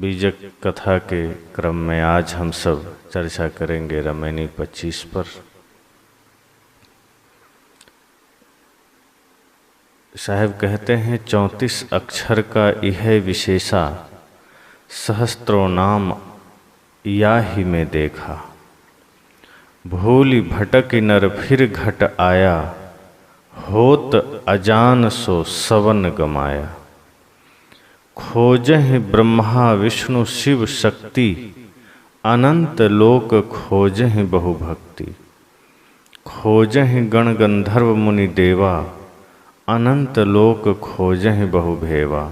बीजक कथा के क्रम में आज हम सब चर्चा करेंगे रामायणी 25 पर। साहब कहते हैं 34 अक्षर का यह विशेषा, सहस्त्रों नाम या ही में देखा। भूलि भटक नर फिर घट आया, होत अजान सो सवन गमाया। खोजहि ब्रह्मा विष्णु शिव शक्ति, अनंत लोक खोजहि बहु भक्ति। खोजहि गण गंधर्व मुनि देवा, अनंत लोक खोजहि बहु भेवा।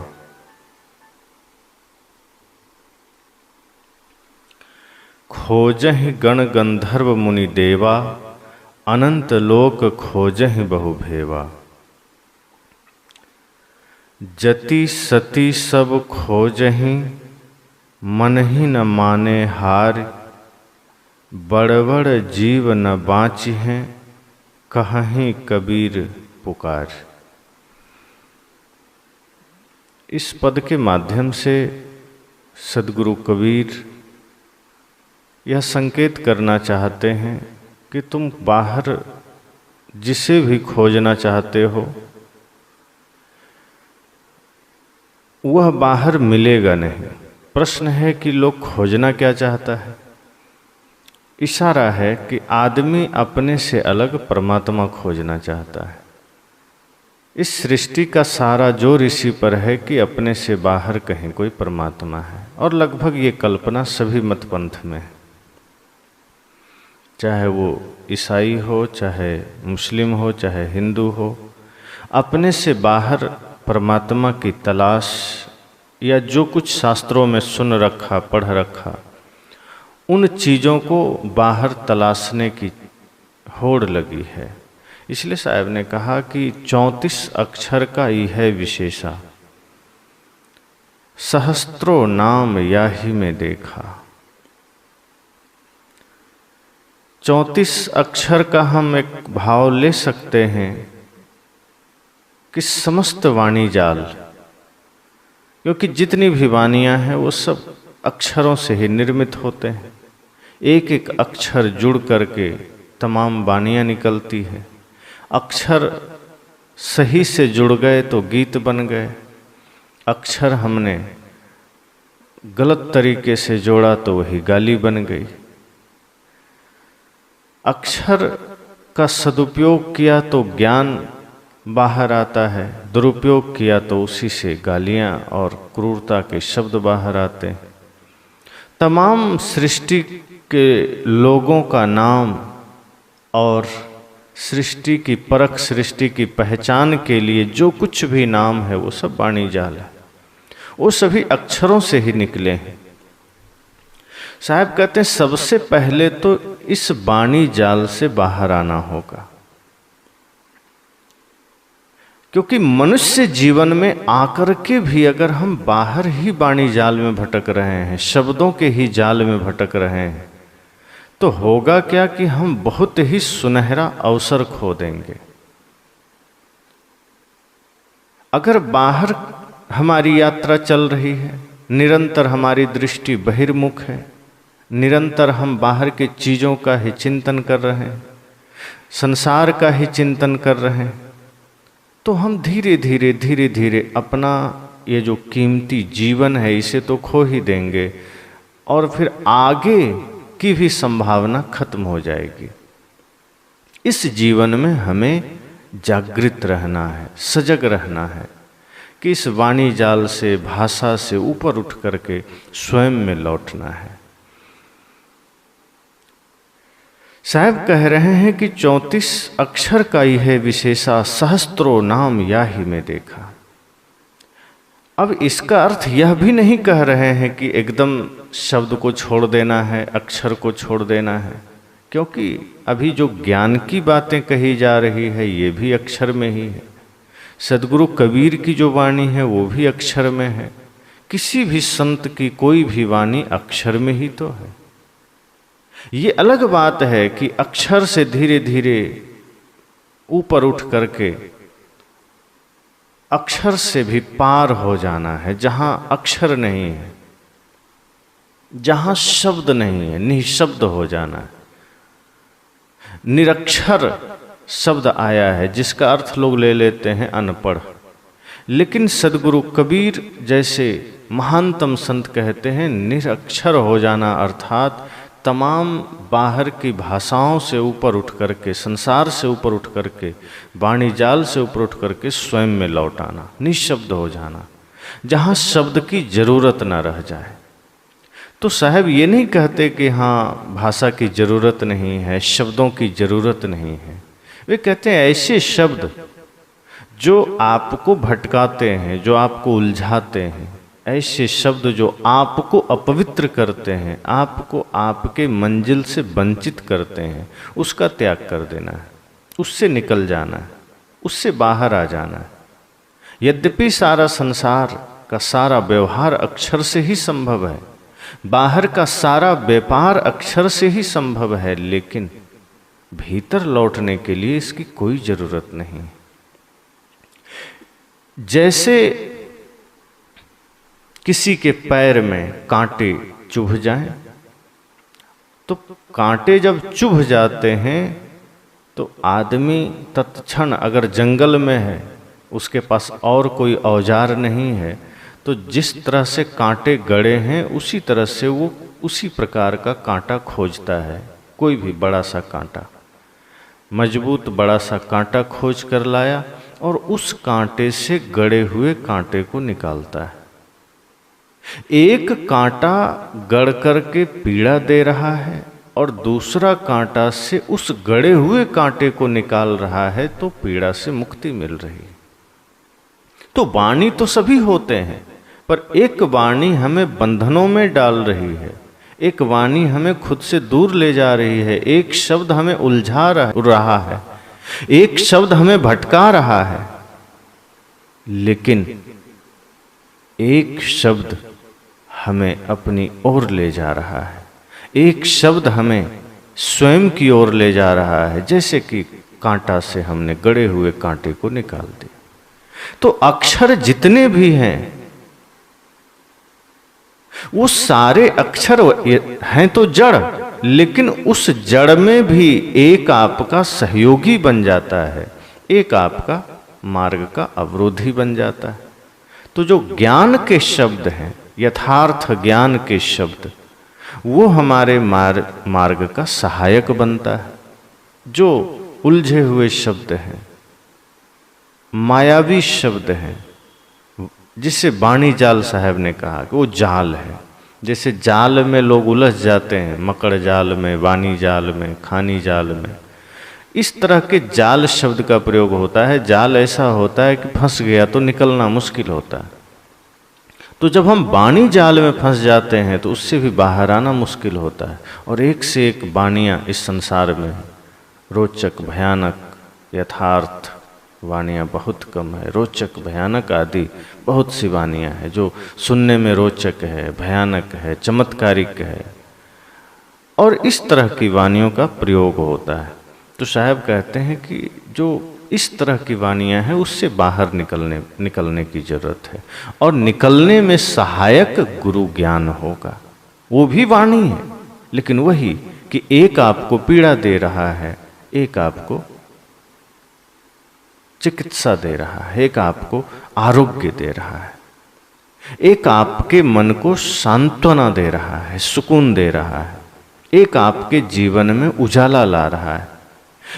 खोजहि गण गंधर्व मुनि देवा, अनंत लोक खोजहि बहु भेवा। जति सती सब खोजहि, मन ही न माने हार। बड़ बड़ जीव न बाँचि हैं, कहहि कबीर पुकार। इस पद के माध्यम से सद्गुरु कबीर यह संकेत करना चाहते हैं कि तुम बाहर जिसे भी खोजना चाहते हो वह बाहर मिलेगा नहीं। प्रश्न है कि लोग खोजना क्या चाहता है। इशारा है कि आदमी अपने से अलग परमात्मा खोजना चाहता है। इस सृष्टि का सारा जोर इसी पर है कि अपने से बाहर कहीं कोई परमात्मा है, और लगभग ये कल्पना सभी मत पंथ में है, चाहे वो ईसाई हो, चाहे मुस्लिम हो, चाहे हिंदू हो। अपने से बाहर परमात्मा की तलाश, या जो कुछ शास्त्रों में सुन रखा पढ़ रखा, उन चीज़ों को बाहर तलाशने की होड़ लगी है। इसलिए साहब ने कहा कि 34 अक्षर का यह विशेषा, सहस्त्रों नाम या ही में देखा। 34 अक्षर का हम एक भाव ले सकते हैं कि समस्त वाणी जाल, क्योंकि जितनी भी वाणियाँ हैं वो सब अक्षरों से ही निर्मित होते हैं। एक एक अक्षर जुड़ करके तमाम वाणियाँ निकलती है। अक्षर सही से जुड़ गए तो गीत बन गए, अक्षर हमने गलत तरीके से जोड़ा तो वही गाली बन गई। अक्षर का सदुपयोग किया तो ज्ञान बाहर आता है, दुरुपयोग किया तो उसी से गालियाँ और क्रूरता के शब्द बाहर आते हैं। तमाम सृष्टि के लोगों का नाम और सृष्टि की परख, सृष्टि की पहचान के लिए जो कुछ भी नाम है वो सब वाणी जाल है, वो सभी अक्षरों से ही निकले हैं। साहब कहते हैं सबसे पहले तो इस वाणी जाल से बाहर आना होगा, क्योंकि मनुष्य जीवन में आकर के भी अगर हम बाहर ही वाणी जाल में भटक रहे हैं, शब्दों के ही जाल में भटक रहे हैं, तो होगा क्या कि हम बहुत ही सुनहरा अवसर खो देंगे। अगर बाहर हमारी यात्रा चल रही है, निरंतर हमारी दृष्टि बहिर्मुख है, निरंतर हम बाहर की चीज़ों का ही चिंतन कर रहे हैं, संसार का ही चिंतन कर रहे हैं, तो हम धीरे धीरे अपना ये जो कीमती जीवन है इसे तो खो ही देंगे, और फिर आगे की भी संभावना खत्म हो जाएगी। इस जीवन में हमें जागृत रहना है, सजग रहना है कि इस वाणी जाल से, भाषा से ऊपर उठ करके स्वयं में लौटना है। साहब कह रहे हैं कि 34 अक्षर का यह विशेषा, सहस्त्रों नाम या ही में देखा। अब इसका अर्थ यह भी नहीं कह रहे हैं कि एकदम शब्द को छोड़ देना है, अक्षर को छोड़ देना है, क्योंकि अभी जो ज्ञान की बातें कही जा रही है ये भी अक्षर में ही है। सद्गुरु कबीर की जो वाणी है वो भी अक्षर में है। किसी भी संत की कोई भी वाणी अक्षर में ही तो है। ये अलग बात है कि अक्षर से धीरे धीरे ऊपर उठ करके अक्षर से भी पार हो जाना है, जहाँ अक्षर नहीं है। जहां शब्द नहीं है, निःशब्द हो जाना है। निरक्षर शब्द आया है जिसका अर्थ लोग ले लेते हैं अनपढ़, लेकिन सदगुरु कबीर जैसे महानतम संत कहते हैं निरक्षर हो जाना, अर्थात तमाम बाहर की भाषाओं से ऊपर उठ करके, संसार से ऊपर उठ करके, वाणी जाल से ऊपर उठ करके स्वयं में लौट आना, निःशब्द हो जाना, जहाँ शब्द की जरूरत न रह जाए। तो साहब ये नहीं कहते कि हाँ भाषा की जरूरत नहीं है, शब्दों की जरूरत नहीं है। वे कहते हैं ऐसे शब्द जो आपको भटकाते हैं, जो आपको उलझाते हैं, ऐसे शब्द जो आपको अपवित्र करते हैं, आपको आपके मंजिल से वंचित करते हैं, उसका त्याग कर देना है, उससे निकल जाना है, उससे बाहर आ जाना है। यद्यपि सारा संसार का सारा व्यवहार अक्षर से ही संभव है, बाहर का सारा व्यापार अक्षर से ही संभव है, लेकिन भीतर लौटने के लिए इसकी कोई जरूरत नहीं। जैसे किसी के पैर में कांटे चुभ जाएं, तो कांटे जब चुभ जाते हैं तो आदमी तत्क्षण अगर जंगल में है, उसके पास और कोई औजार नहीं है, तो जिस तरह से कांटे गड़े हैं उसी तरह से वो उसी प्रकार का कांटा खोजता है। कोई भी बड़ा सा कांटा, मजबूत बड़ा सा कांटा खोज कर लाया और उस कांटे से गड़े हुए कांटे को निकालता है। एक कांटा गड़ करके पीड़ा दे रहा है और दूसरा कांटा से उस गड़े हुए कांटे को निकाल रहा है, तो पीड़ा से मुक्ति मिल रही है। तो वाणी तो सभी होते हैं, पर एक वाणी हमें बंधनों में डाल रही है, एक वाणी हमें खुद से दूर ले जा रही है, एक शब्द हमें उलझा रहा है, एक शब्द हमें भटका रहा है, लेकिन एक शब्द हमें अपनी ओर ले जा रहा है, एक शब्द हमें स्वयं की ओर ले जा रहा है, जैसे कि कांटा से हमने गड़े हुए कांटे को निकाल दिया। तो अक्षर जितने भी हैं वो सारे अक्षर हैं तो जड़, लेकिन उस जड़ में भी एक आपका सहयोगी बन जाता है, एक आपका मार्ग का अवरोधी बन जाता है। तो जो ज्ञान के शब्द हैं, यथार्थ ज्ञान के शब्द, वो हमारे मार्ग का सहायक बनता है। जो उलझे हुए शब्द हैं, मायावी शब्द हैं, जिसे बाणी जाल साहब ने कहा कि वो जाल है। जैसे जाल में लोग उलझ जाते हैं, मकड़ जाल में, बानी जाल में, खानी जाल में, इस तरह के जाल शब्द का प्रयोग होता है। जाल ऐसा होता है कि फंस गया तो निकलना मुश्किल होता है। तो जब हम बाणी जाल में फंस जाते हैं तो उससे भी बाहर आना मुश्किल होता है। और एक से एक बाणियाँ इस संसार में, रोचक, भयानक, यथार्थ वाणियाँ बहुत कम है। रोचक, भयानक आदि बहुत सी वाणियाँ हैं जो सुनने में रोचक है, भयानक है, चमत्कारिक है, और इस तरह की वाणियों का प्रयोग होता है। तो साहब कहते हैं कि जो इस तरह की वाणियाँ हैं उससे बाहर निकलने की जरूरत है, और निकलने में सहायक गुरु ज्ञान होगा। वो भी वाणी है, लेकिन वही कि एक आपको पीड़ा दे रहा है, एक आपको चिकित्सा दे रहा है, एक आपको आरोग्य दे रहा है, एक आपके मन को सांत्वना दे रहा है, सुकून दे रहा है, एक आपके जीवन में उजाला ला रहा है।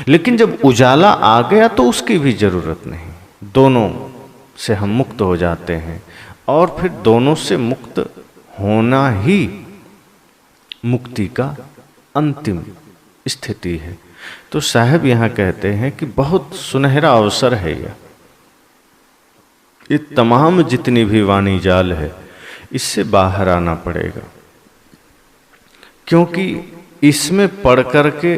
लेकिन जब उजाला आ गया तो उसकी भी जरूरत नहीं, दोनों से हम मुक्त हो जाते हैं, और फिर दोनों से मुक्त होना ही मुक्ति का अंतिम स्थिति है। तो साहब यहाँ कहते हैं कि बहुत सुनहरा अवसर है यह। ये तमाम जितनी भी वाणी जाल है, इससे बाहर आना पड़ेगा, क्योंकि इसमें पढ़ करके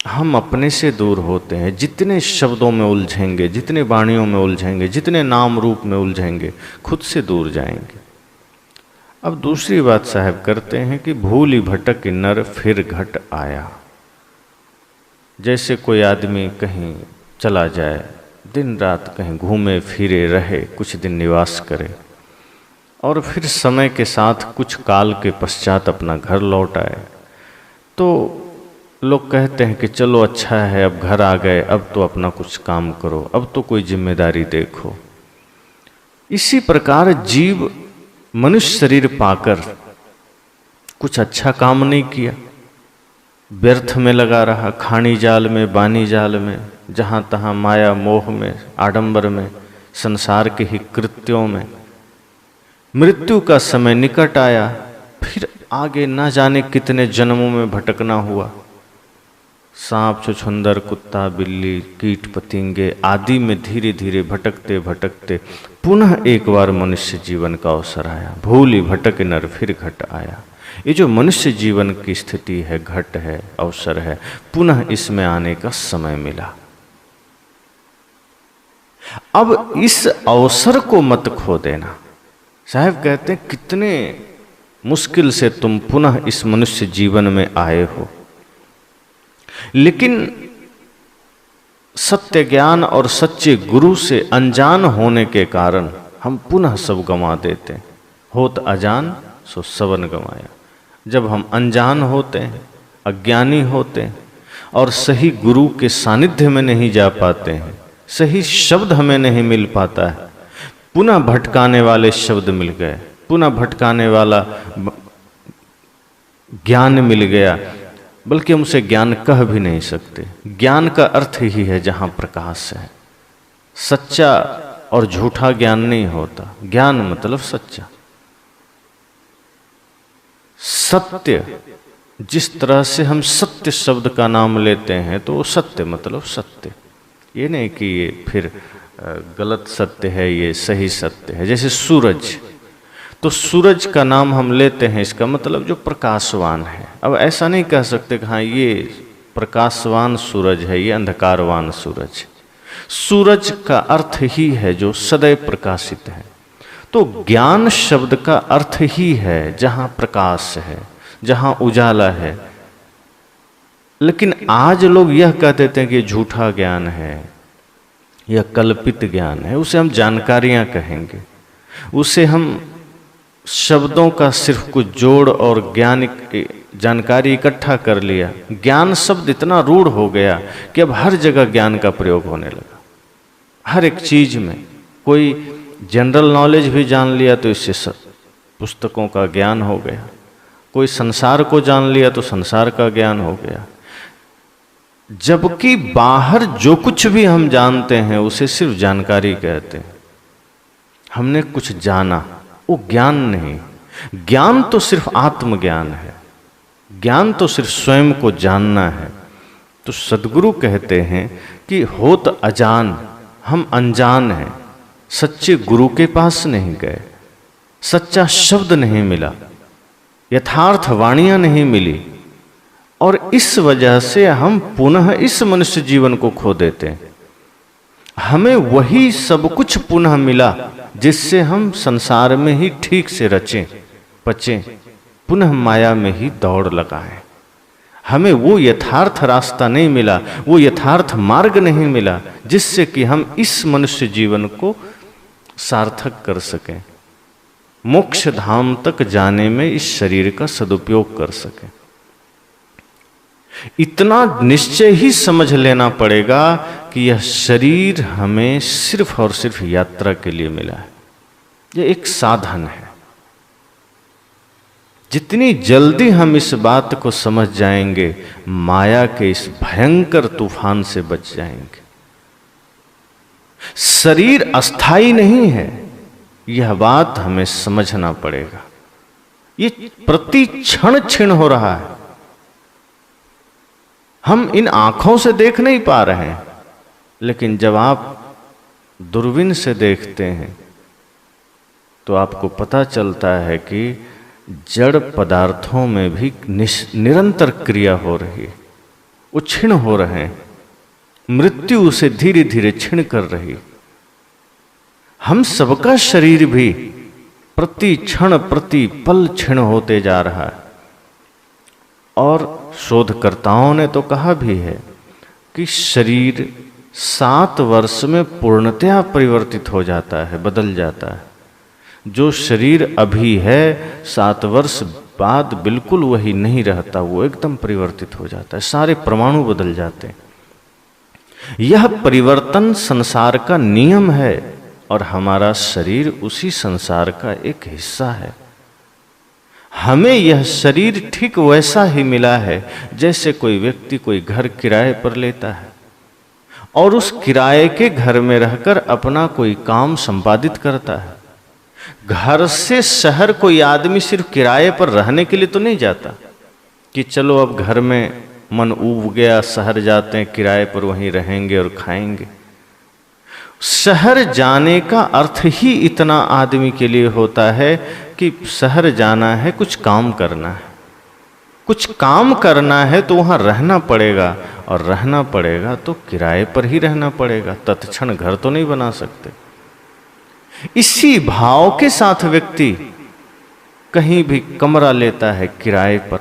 हम अपने से दूर होते हैं। जितने शब्दों में उलझेंगे, जितने वाणियों में उलझेंगे, जितने नाम रूप में उलझेंगे, खुद से दूर जाएंगे। अब दूसरी बात साहब करते हैं कि भूली भटक नर फिर घट आया। जैसे कोई आदमी कहीं चला जाए, दिन रात कहीं घूमे फिरे रहे, कुछ दिन निवास करे, और फिर समय के साथ कुछ काल के पश्चात अपना घर लौट आए, तो लोग कहते हैं कि चलो अच्छा है, अब घर आ गए, अब तो अपना कुछ काम करो, अब तो कोई जिम्मेदारी देखो। इसी प्रकार जीव मनुष्य शरीर पाकर कुछ अच्छा काम नहीं किया, व्यर्थ में लगा रहा, खानी जाल में, बानी जाल में, जहाँ तहाँ माया मोह में, आडंबर में, संसार के ही कृत्यों में। मृत्यु का समय निकट आया, फिर आगे ना जाने कितने जन्मों में भटकना हुआ। सांप, छुछुंदर, कुत्ता, बिल्ली, कीट पतिंगे आदि में धीरे धीरे भटकते भटकते पुनः एक बार मनुष्य जीवन का अवसर आया। भूलि भटक नर फिर घट आया। ये जो मनुष्य जीवन की स्थिति है, घट है, अवसर है, पुनः इसमें आने का समय मिला। अब इस अवसर को मत खो देना। साहब कहते हैं कितने मुश्किल से तुम पुनः इस मनुष्य जीवन में आए हो, लेकिन सत्य ज्ञान और सच्चे गुरु से अनजान होने के कारण हम पुनः सब गंवा देते हैं। होत अजान सो सबन गंवाया। जब हम अनजान होते हैं, अज्ञानी होते हैं और सही गुरु के सानिध्य में नहीं जा पाते हैं, सही शब्द हमें नहीं मिल पाता है, पुनः भटकाने वाले शब्द मिल गए, पुनः भटकाने वाला ज्ञान मिल गया, बल्कि हम उसे ज्ञान कह भी नहीं सकते। ज्ञान का अर्थ ही है जहां प्रकाश है। सच्चा और झूठा ज्ञान नहीं होता, ज्ञान मतलब सच्चा। सत्य, जिस तरह से हम सत्य शब्द का नाम लेते हैं तो सत्य मतलब सत्य, ये नहीं कि ये फिर गलत सत्य है, ये सही सत्य है। जैसे सूरज, तो सूरज का नाम हम लेते हैं, इसका मतलब जो प्रकाशवान है। अब ऐसा नहीं कह सकते कि हाँ ये प्रकाशवान सूरज है, ये अंधकारवान सूरज। सूरज का अर्थ ही है जो सदैव प्रकाशित है। तो ज्ञान शब्द का अर्थ ही है जहां प्रकाश है, जहां उजाला है। लेकिन आज लोग यह कह देते हैं कि झूठा ज्ञान है, यह कल्पित ज्ञान है, उसे हम जानकारियां कहेंगे, उसे हम शब्दों का सिर्फ कुछ जोड़ और ज्ञान जानकारी इकट्ठा कर लिया। ज्ञान शब्द इतना रूढ़ हो गया कि अब हर जगह ज्ञान का प्रयोग होने लगा। हर एक चीज में कोई जनरल नॉलेज भी जान लिया तो इससे पुस्तकों का ज्ञान हो गया, कोई संसार को जान लिया तो संसार का ज्ञान हो गया। जबकि बाहर जो कुछ भी हम जानते हैं उसे सिर्फ जानकारी कहते हैं। हमने कुछ जाना, वो ज्ञान नहीं। ज्ञान तो सिर्फ आत्मज्ञान है, ज्ञान तो सिर्फ स्वयं को जानना है। तो सद्गुरु कहते हैं कि होत अजान, हम अनजान हैं, सच्चे गुरु के पास नहीं गए, सच्चा शब्द नहीं मिला, यथार्थ वाणियां नहीं मिली, और इस वजह से हम पुनः इस मनुष्य जीवन को खो देते हैं। हमें वही सब कुछ पुनः मिला जिससे हम संसार में ही ठीक से रचें पचें, पुनः माया में ही दौड़ लगाएं। हमें वो यथार्थ रास्ता नहीं मिला, वो यथार्थ मार्ग नहीं मिला जिससे कि हम इस मनुष्य जीवन को सार्थक कर सकें, मोक्ष धाम तक जाने में इस शरीर का सदुपयोग कर सकें। इतना निश्चय ही समझ लेना पड़ेगा कि यह शरीर हमें सिर्फ और सिर्फ यात्रा के लिए मिला है, यह एक साधन है। जितनी जल्दी हम इस बात को समझ जाएंगे, माया के इस भयंकर तूफान से बच जाएंगे। शरीर अस्थाई नहीं है, यह बात हमें समझना पड़ेगा। ये प्रति क्षण क्षीण हो रहा है, हम इन आंखों से देख नहीं पा रहे हैं, लेकिन जब आप दूरबीन से देखते हैं तो आपको पता चलता है कि जड़ पदार्थों में भी निरंतर क्रिया हो रही है, वो क्षीण हो रहे हैं, मृत्यु उसे धीरे धीरे क्षीण कर रही। हम सबका शरीर भी प्रति क्षण प्रति पल क्षीण होते जा रहा है। और शोधकर्ताओं ने तो कहा भी है कि शरीर 7 वर्ष में पूर्णतया परिवर्तित हो जाता है, बदल जाता है। जो शरीर अभी है 7 वर्ष बाद बिल्कुल वही नहीं रहता, वो एकदम परिवर्तित हो जाता है, सारे परमाणु बदल जाते हैं। यह परिवर्तन संसार का नियम है और हमारा शरीर उसी संसार का एक हिस्सा है। हमें यह शरीर ठीक वैसा ही मिला है जैसे कोई व्यक्ति कोई घर किराए पर लेता है और उस किराए के घर में रहकर अपना कोई काम संपादित करता है। घर से शहर कोई आदमी सिर्फ किराए पर रहने के लिए तो नहीं जाता कि चलो अब घर में मन ऊब गया, शहर जाते हैं, किराए पर वहीं रहेंगे और खाएंगे। शहर जाने का अर्थ ही इतना आदमी के लिए होता है कि शहर जाना है, कुछ काम करना है। कुछ काम करना है तो वहाँ रहना पड़ेगा, और रहना पड़ेगा तो किराए पर ही रहना पड़ेगा, तत्क्षण घर तो नहीं बना सकते। इसी भाव के साथ व्यक्ति कहीं भी कमरा लेता है किराए पर।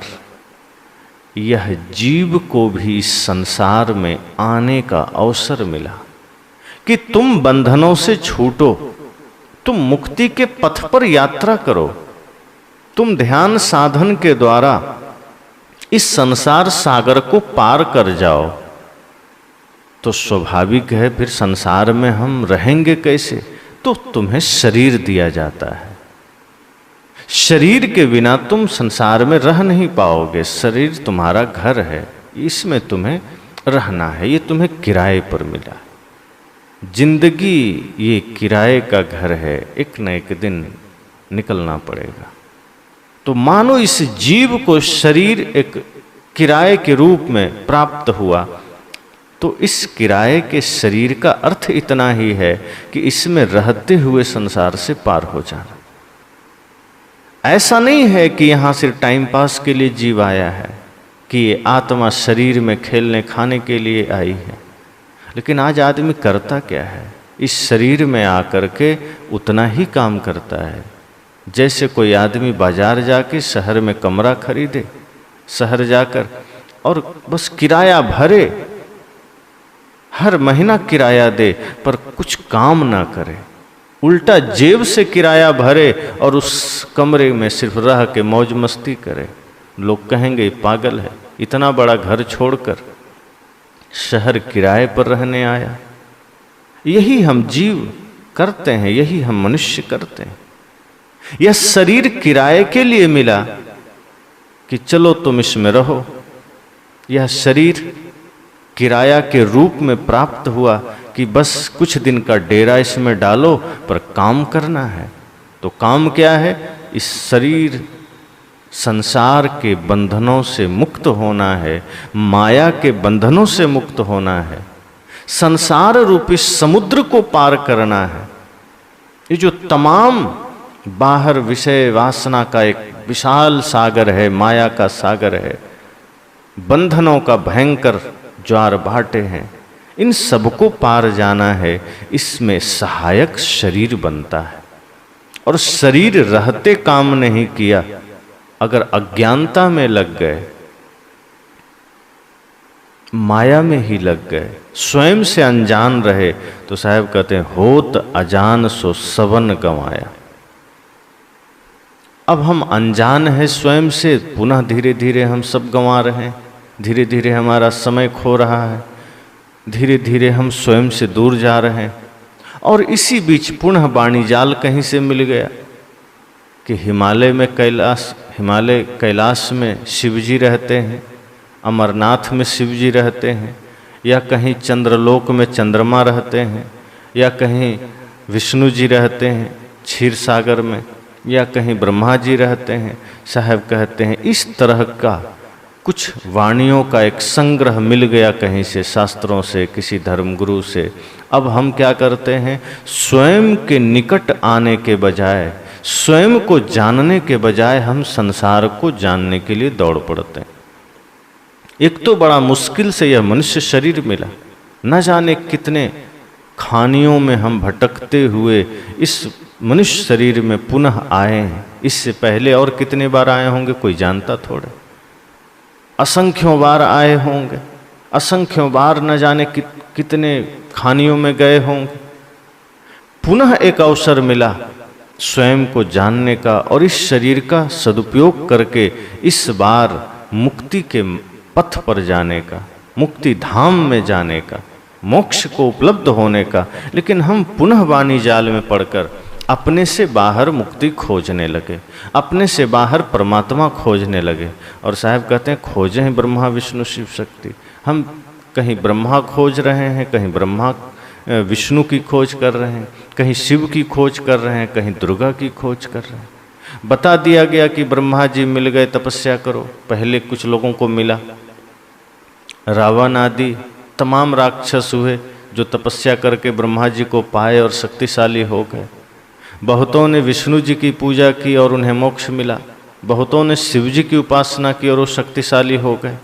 यह जीव को भी इस संसार में आने का अवसर मिला कि तुम बंधनों से छूटो, तुम मुक्ति के पथ पर यात्रा करो, तुम ध्यान साधन के द्वारा इस संसार सागर को पार कर जाओ। तो स्वाभाविक है फिर संसार में हम रहेंगे कैसे? तो तुम्हें शरीर दिया जाता है। शरीर के बिना तुम संसार में रह नहीं पाओगे। शरीर तुम्हारा घर है, इसमें तुम्हें रहना है, ये तुम्हें किराए पर मिला। जिंदगी ये किराए का घर है, एक न एक दिन निकलना पड़ेगा। तो मानो इस जीव को शरीर एक किराए के रूप में प्राप्त हुआ, तो इस किराए के शरीर का अर्थ इतना ही है कि इसमें रहते हुए संसार से पार हो जाना। ऐसा नहीं है कि यहां सिर्फ टाइम पास के लिए जीव आया है, कि ये आत्मा शरीर में खेलने खाने के लिए आई है। लेकिन आज आदमी करता क्या है? इस शरीर में आकर के उतना ही काम करता है जैसे कोई आदमी बाजार जाके शहर में कमरा खरीदे, शहर जाकर और बस किराया भरे, हर महीना किराया दे, पर कुछ काम ना करे, उल्टा जेब से किराया भरे और उस कमरे में सिर्फ रह के मौज मस्ती करे। लोग कहेंगे पागल है, इतना बड़ा घर छोड़कर शहर किराए पर रहने आया। यही हम जीव करते हैं, यही हम मनुष्य करते हैं। यह शरीर किराए के लिए मिला कि चलो तुम इसमें रहो। यह शरीर किराया के रूप में प्राप्त हुआ कि बस कुछ दिन का डेरा इसमें डालो, पर काम करना है। तो काम क्या है? इस शरीर संसार के बंधनों से मुक्त होना है, माया के बंधनों से मुक्त होना है, संसार रूपी समुद्र को पार करना है। ये जो तमाम बाहर विषय वासना का एक विशाल सागर है, माया का सागर है, बंधनों का भयंकर ज्वार भाटे हैं, इन सबको पार जाना है। इसमें सहायक शरीर बनता है। और शरीर रहते काम नहीं किया, अगर अज्ञानता में लग गए, माया में ही लग गए, स्वयं से अनजान रहे, तो साहब कहते हैं होत अजान सो सबन गंवाया। अब हम अनजान हैं स्वयं से, पुनः धीरे धीरे हम सब गंवा रहे हैं, धीरे धीरे हमारा समय खो रहा है, धीरे धीरे हम स्वयं से दूर जा रहे हैं। और इसी बीच पुनः वाणिजाल कहीं से मिल गया कि हिमालय कैलाश में शिव जी रहते हैं, अमरनाथ में शिव जी रहते हैं, या कहीं चंद्रलोक में चंद्रमा रहते हैं, या कहीं विष्णु जी रहते हैं क्षीर सागर में, या कहीं ब्रह्मा जी रहते हैं। साहब कहते हैं इस तरह का कुछ वाणियों का एक संग्रह मिल गया कहीं से, शास्त्रों से, किसी धर्मगुरु से। अब हम क्या करते हैं? स्वयं के निकट आने के बजाय, स्वयं को जानने के बजाय हम संसार को जानने के लिए दौड़ पड़ते हैं। एक तो बड़ा मुश्किल से यह मनुष्य शरीर मिला, न जाने कितने खानियों में हम भटकते हुए इस मनुष्य शरीर में पुनः आए हैं। इससे पहले और कितने बार आए होंगे कोई जानता थोड़े, असंख्यों बार आए होंगे, असंख्यों बार न जाने कितने खानियों में गए होंगे। पुनः एक अवसर मिला स्वयं को जानने का और इस शरीर का सदुपयोग करके इस बार मुक्ति के पथ पर जाने का, मुक्ति धाम में जाने का, मोक्ष को उपलब्ध होने का। लेकिन हम पुनः वाणी जाल में पड़कर अपने से बाहर मुक्ति खोजने लगे, अपने से बाहर परमात्मा खोजने लगे। और साहब कहते हैं खोजें ब्रह्मा विष्णु शिव शक्ति। हम कहीं ब्रह्मा खोज रहे हैं, कहीं ब्रह्मा विष्णु की खोज कर रहे हैं, कहीं शिव की खोज कर रहे हैं, कहीं दुर्गा की खोज कर रहे हैं। बता दिया गया कि ब्रह्मा जी मिल गए, तपस्या करो। पहले कुछ लोगों को मिला, रावण आदि तमाम राक्षस हुए जो तपस्या करके ब्रह्मा जी को पाए और शक्तिशाली हो गए। बहुतों ने विष्णु जी की पूजा की और उन्हें मोक्ष मिला। बहुतों ने शिव जी की उपासना की और वो शक्तिशाली हो गए।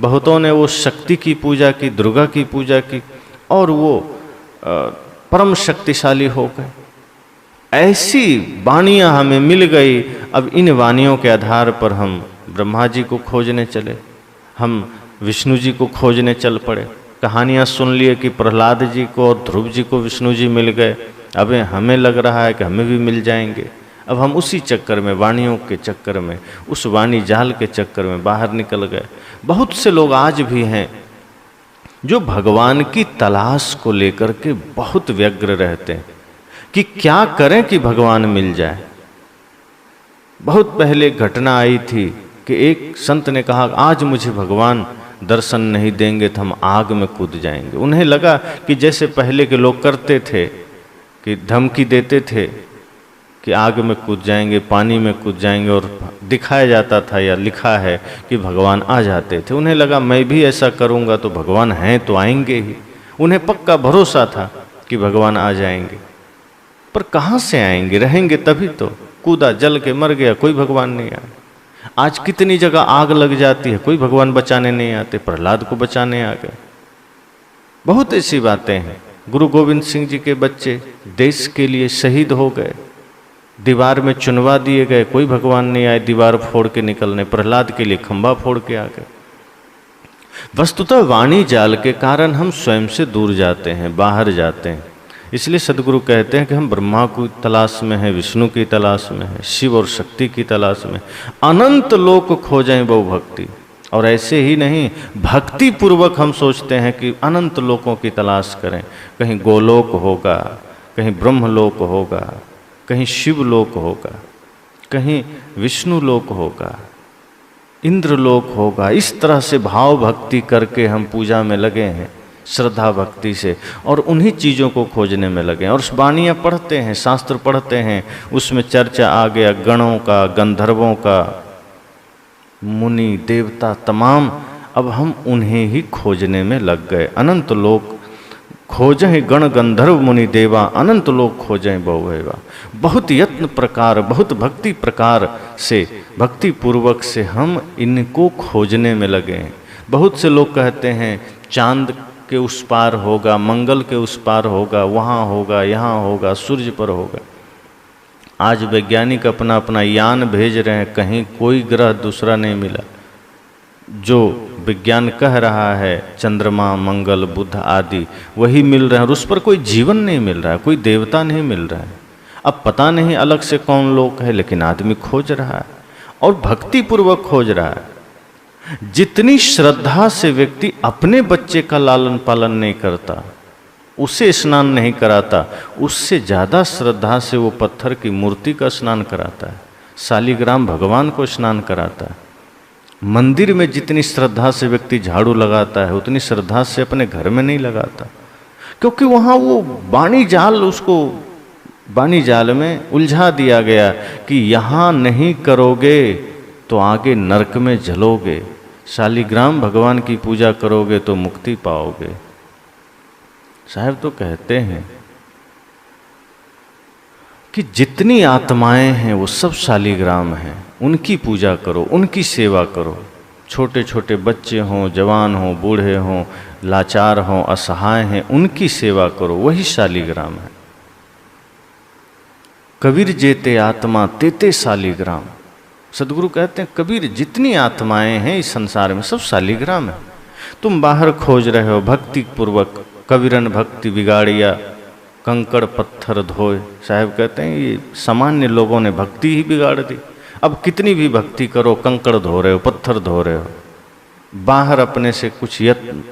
बहुतों ने वो शक्ति की पूजा की, दुर्गा की पूजा की और वो परम शक्तिशाली हो गए। ऐसी वाणियाँ हमें मिल गई। अब इन वाणियों के आधार पर हम ब्रह्मा जी को खोजने चले, हम विष्णु जी को खोजने चल पड़े। कहानियाँ सुन लिए कि प्रहलाद जी को और ध्रुव जी को विष्णु जी मिल गए। अब हमें लग रहा है कि हमें भी मिल जाएंगे। अब हम उसी चक्कर में, वाणियों के चक्कर में, उस वाणी जाल के चक्कर में बाहर निकल गए। बहुत से लोग आज भी हैं जो भगवान की तलाश को लेकर के बहुत व्यग्र रहते हैं कि क्या करें कि भगवान मिल जाए। बहुत पहले घटना आई थी कि एक संत ने कहा आज मुझे भगवान दर्शन नहीं देंगे तो हम आग में कूद जाएंगे। उन्हें लगा कि जैसे पहले के लोग करते थे कि धमकी देते थे कि आग में कूद जाएंगे, पानी में कूद जाएंगे, और दिखाया जाता था या लिखा है कि भगवान आ जाते थे। उन्हें लगा मैं भी ऐसा करूंगा तो भगवान हैं तो आएंगे ही। उन्हें पक्का भरोसा था कि भगवान आ जाएंगे, पर कहाँ से आएंगे, रहेंगे तभी तो। कूदा, जल के मर गया, कोई भगवान नहीं आया। आज कितनी जगह आग लग जाती है, कोई भगवान बचाने नहीं आते, प्रहलाद को बचाने आ गए। बहुत ऐसी बातें हैं। गुरु गोविंद सिंह जी के बच्चे देश के लिए शहीद हो गए, दीवार में चुनवा दिए गए, कोई भगवान नहीं आए दीवार फोड़ के निकलने। प्रहलाद के लिए खंभा फोड़ के आ गए। वस्तुतः वाणी जाल के कारण हम स्वयं से दूर जाते हैं, बाहर जाते हैं। इसलिए सदगुरु कहते हैं कि हम ब्रह्मा की तलाश में हैं, विष्णु की तलाश में हैं, शिव और शक्ति की तलाश में। अनंत लोक खोजें बहु भक्ति। और ऐसे ही नहीं, भक्ति पूर्वक हम सोचते हैं कि अनंत लोकों की तलाश करें। कहीं गोलोक होगा, कहीं ब्रह्मलोक होगा, कहीं शिवलोक होगा, कहीं विष्णु लोक होगा, इंद्रलोक होगा। इस तरह से भाव भक्ति करके हम पूजा में लगे हैं, श्रद्धा भक्ति से, और उन्हीं चीज़ों को खोजने में लगे हैं। और वाणियाँ पढ़ते हैं, शास्त्र पढ़ते हैं, उसमें चर्चा आ गया गणों का, गंधर्वों का, मुनि देवता तमाम। अब हम उन्हें ही खोजने में लग गए। अनंत लोक खोजें गण गंधर्व मुनि देवा, अनंत लोक खोजें बहुएवा। बहुत यत्न प्रकार, बहुत भक्ति प्रकार से, भक्ति पूर्वक से हम इनको खोजने में लगे हैं। बहुत से लोग कहते हैं चांद के उस पार होगा, मंगल के उस पार होगा, वहाँ होगा, यहाँ होगा, सूर्य पर होगा। आज वैज्ञानिक अपना अपना यान भेज रहे हैं, कहीं कोई ग्रह दूसरा नहीं मिला। जो विज्ञान कह रहा है चंद्रमा, मंगल, बुध आदि वही मिल रहे हैं, और उस पर कोई जीवन नहीं मिल रहा है, कोई देवता नहीं मिल रहा है। अब पता नहीं अलग से कौन लोक है, लेकिन आदमी खोज रहा है और भक्ति पूर्वक खोज रहा है। जितनी श्रद्धा से व्यक्ति अपने बच्चे का लालन पालन नहीं करता, उसे स्नान नहीं कराता, उससे ज़्यादा श्रद्धा से वो पत्थर की मूर्ति का स्नान कराता है, शालिग्राम भगवान को स्नान कराता है। मंदिर में जितनी श्रद्धा से व्यक्ति झाड़ू लगाता है, उतनी श्रद्धा से अपने घर में नहीं लगाता, क्योंकि वहाँ वो वाणी जाल, उसको वाणी जाल में उलझा दिया गया कि यहाँ नहीं करोगे तो आगे नरक में जलोगे, शालिग्राम भगवान की पूजा करोगे तो मुक्ति पाओगे। साहब तो कहते हैं कि जितनी आत्माएं हैं वो सब शालिग्राम हैं, उनकी पूजा करो, उनकी सेवा करो। छोटे छोटे बच्चे हों, जवान हों, बूढ़े हों, लाचार हों, असहाय हैं, उनकी सेवा करो, वही शालिग्राम है। कबीर जेते आत्मा तेते शालिग्राम। सदगुरु कहते हैं कबीर जितनी आत्माएं हैं इस संसार में सब शालिग्राम है। तुम बाहर खोज रहे हो भक्ति पूर्वक, कबीरन भक्ति बिगाड़िया कंकड़ पत्थर धोए। साहब कहते हैं ये सामान्य लोगों ने भक्ति ही बिगाड़ दी। अब कितनी भी भक्ति करो, कंकड़ धो रहे हो, पत्थर धो रहे हो, बाहर अपने से कुछ यत्न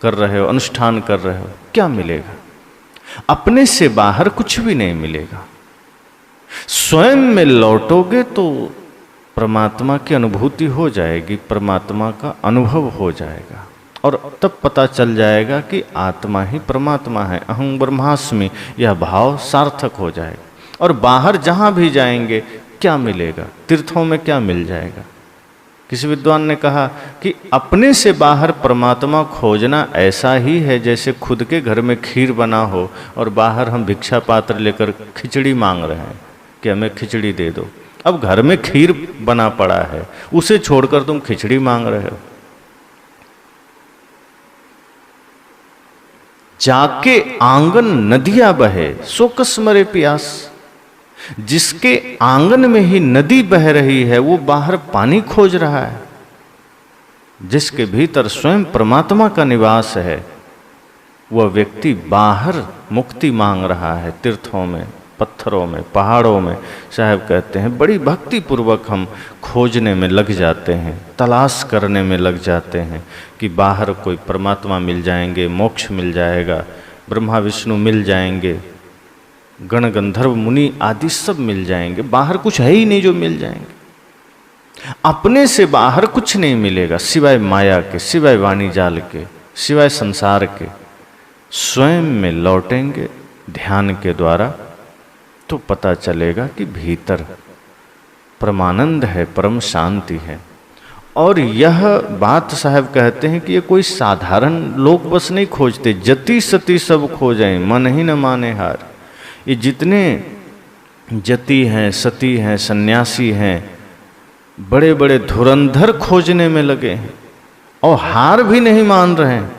कर रहे हो, अनुष्ठान कर रहे हो, क्या मिलेगा? अपने से बाहर कुछ भी नहीं मिलेगा। स्वयं में लौटोगे तो परमात्मा की अनुभूति हो जाएगी, परमात्मा का अनुभव हो जाएगा, और तब पता चल जाएगा कि आत्मा ही परमात्मा है, अहं ब्रह्मास्मि, यह भाव सार्थक हो जाएगा। और बाहर जहाँ भी जाएंगे क्या मिलेगा? तीर्थों में क्या मिल जाएगा? किसी विद्वान ने कहा कि अपने से बाहर परमात्मा खोजना ऐसा ही है जैसे खुद के घर में खीर बना हो और बाहर हम भिक्षा पात्र लेकर खिचड़ी मांग रहे हैं कि हमें खिचड़ी दे दो। अब घर में खीर बना पड़ा है, उसे छोड़कर तुम खिचड़ी मांग रहे हो। जाके आंगन नदियां बहे सो कस मरे प्यास। जिसके आंगन में ही नदी बह रही है वो बाहर पानी खोज रहा है। जिसके भीतर स्वयं परमात्मा का निवास है वह व्यक्ति बाहर मुक्ति मांग रहा है, तीर्थों में, पत्थरों में, पहाड़ों में। साहब कहते हैं बड़ी भक्ति पूर्वक हम खोजने में लग जाते हैं, तलाश करने में लग जाते हैं कि बाहर कोई परमात्मा मिल जाएंगे, मोक्ष मिल जाएगा, ब्रह्मा विष्णु मिल जाएंगे, गण गंधर्व मुनि आदि सब मिल जाएंगे। बाहर कुछ है ही नहीं जो मिल जाएंगे। अपने से बाहर कुछ नहीं मिलेगा सिवाय माया के, सिवाय वाणी जाल के, सिवाय संसार के। स्वयं में लौटेंगे ध्यान के द्वारा तो पता चलेगा कि भीतर परमानंद है, परम शांति है। और यह बात साहब कहते हैं कि ये कोई साधारण लोग बस नहीं खोजते, जति सती सब खोजें मन ही न माने हार। ये जितने जति हैं, सती हैं, सन्यासी हैं, बड़े बड़े धुरंधर खोजने में लगे हैं और हार भी नहीं मान रहे हैं,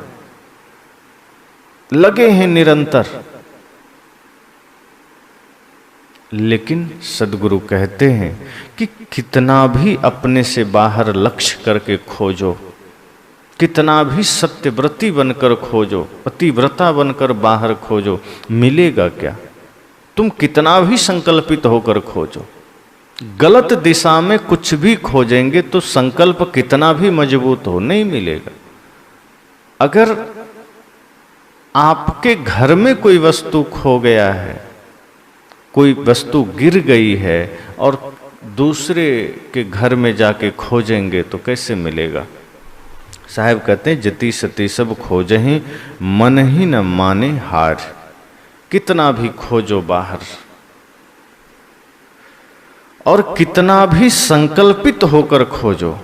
लगे हैं निरंतर। लेकिन सद्गुरु कहते हैं कि कितना भी अपने से बाहर लक्ष्य करके खोजो, कितना भी सत्यव्रती बनकर खोजो, पतिव्रता बनकर बाहर खोजो, मिलेगा क्या? तुम कितना भी संकल्पित होकर खोजो, गलत दिशा में कुछ भी खोजेंगे तो संकल्प कितना भी मजबूत हो नहीं मिलेगा। अगर आपके घर में कोई वस्तु खो गया है, कोई वस्तु गिर गई है और दूसरे के घर में जाके खोजेंगे तो कैसे मिलेगा? साहब कहते हैं जति सती सब खोजहि मन ही न माने हार। कितना भी खोजो बाहर और कितना भी संकल्पित होकर खोजो,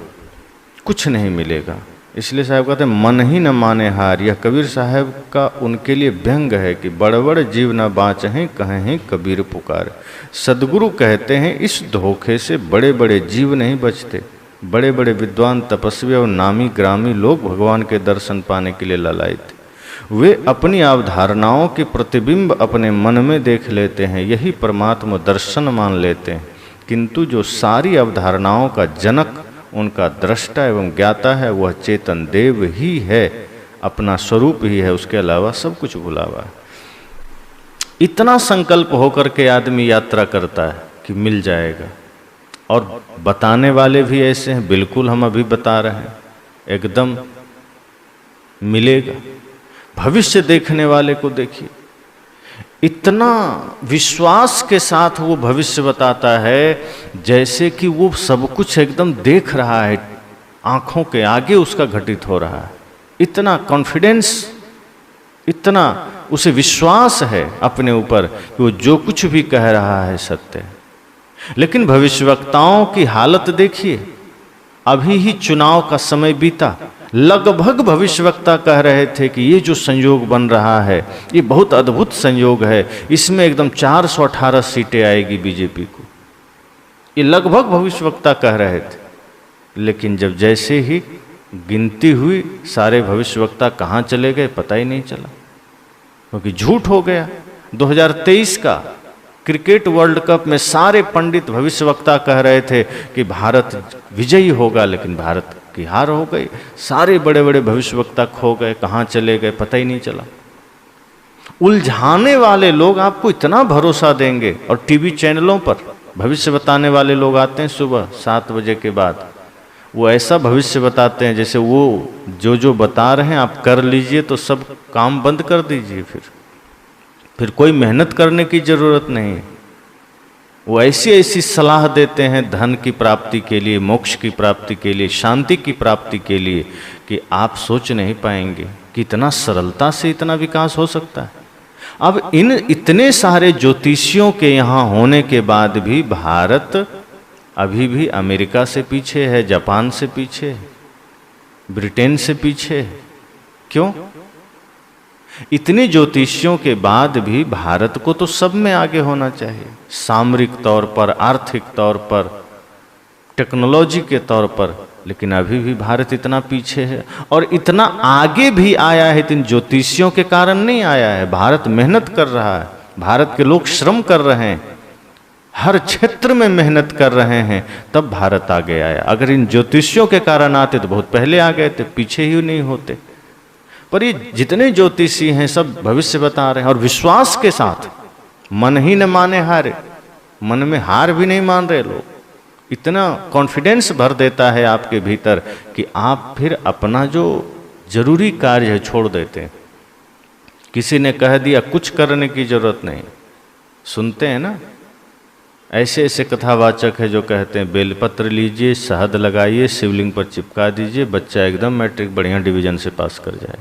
कुछ नहीं मिलेगा। इसलिए साहब कहते हैं मन ही न माने हार। यह कबीर साहब का उनके लिए व्यंग है कि बड़ बड़ जीव न बाँचहें कहें कबीर पुकार। सद्गुरु कहते हैं इस धोखे से बड़े बड़े जीव नहीं बचते। बड़े बड़े विद्वान, तपस्वी और नामी ग्रामी लोग भगवान के दर्शन पाने के लिए ललायित। वे अपनी अवधारणाओं के प्रतिबिंब अपने मन में देख लेते हैं, यही परमात्मा दर्शन मान लेते हैं। किंतु जो सारी अवधारणाओं का जनक, उनका दृष्टा एवं ज्ञाता है, वह चेतन देव ही है, अपना स्वरूप ही है, उसके अलावा सब कुछ भुला हुआ है। इतना संकल्प होकर के आदमी यात्रा करता है कि मिल जाएगा। और बताने वाले भी ऐसे हैं, बिल्कुल हम अभी बता रहे हैं, एकदम मिलेगा। भविष्य देखने वाले को देखिए, इतना विश्वास के साथ वो भविष्य बताता है जैसे कि वो सब कुछ एकदम देख रहा है, आंखों के आगे उसका घटित हो रहा है। इतना कॉन्फिडेंस, इतना उसे विश्वास है अपने ऊपर कि वो जो कुछ भी कह रहा है सत्य है। लेकिन भविष्यवक्ताओं की हालत देखिए, अभी ही चुनाव का समय बीता, लगभग भविष्यवक्ता कह रहे थे कि ये जो संयोग बन रहा है ये बहुत अद्भुत संयोग है, इसमें एकदम 418 सीटें आएगी बीजेपी को। ये लगभग भविष्यवक्ता कह रहे थे। लेकिन जब जैसे ही गिनती हुई, सारे भविष्यवक्ता कहाँ चले गए पता ही नहीं चला, क्योंकि झूठ हो गया। 2023 का क्रिकेट वर्ल्ड कप में सारे पंडित भविष्यवक्ता कह रहे थे कि भारत विजयी होगा, लेकिन भारत की हार हो गई। सारे बड़े बड़े भविष्यवक्ता खो गए, कहाँ चले गए पता ही नहीं चला। उलझाने वाले लोग आपको इतना भरोसा देंगे, और टीवी चैनलों पर भविष्य बताने वाले लोग आते हैं सुबह 7 बजे के बाद, वो ऐसा भविष्य बताते हैं जैसे वो जो बता रहे हैं आप कर लीजिए तो सब काम बंद कर दीजिए, फिर कोई मेहनत करने की जरूरत नहीं है। वो ऐसी ऐसी सलाह देते हैं धन की प्राप्ति के लिए, मोक्ष की प्राप्ति के लिए, शांति की प्राप्ति के लिए, कि आप सोच नहीं पाएंगे कि इतना सरलता से इतना विकास हो सकता है। अब इन इतने सारे ज्योतिषियों के यहाँ होने के बाद भी भारत अभी भी अमेरिका से पीछे है, जापान से पीछे है, ब्रिटेन से पीछे है। क्यों? इतने ज्योतिषियों के बाद भी भारत को तो सब में आगे होना चाहिए, सामरिक तौर पर, आर्थिक तौर पर, टेक्नोलॉजी के तौर पर, लेकिन अभी भी भारत इतना पीछे है। और इतना आगे भी आया है इन ज्योतिषियों के कारण नहीं आया है। भारत मेहनत कर रहा है, भारत के लोग श्रम कर रहे हैं, हर क्षेत्र में मेहनत कर रहे हैं, तब भारत आगे आया। अगर इन ज्योतिषियों के कारण आते तो बहुत पहले आ गए थे, पीछे ही नहीं होते। पर ये जितने ज्योतिषी हैं सब भविष्य बता रहे हैं, और विश्वास के साथ, मन ही न माने हारे, मन में हार भी नहीं मान रहे लोग। इतना कॉन्फिडेंस भर देता है आपके भीतर कि आप फिर अपना जो जरूरी कार्य है छोड़ देते हैं। किसी ने कह दिया कुछ करने की जरूरत नहीं, सुनते हैं ना, ऐसे ऐसे कथावाचक है जो कहते हैं बेलपत्र लीजिए, शहद लगाइए, शिवलिंग पर चिपका दीजिए, बच्चा एकदम मैट्रिक बढ़िया डिवीजन से पास कर जाए।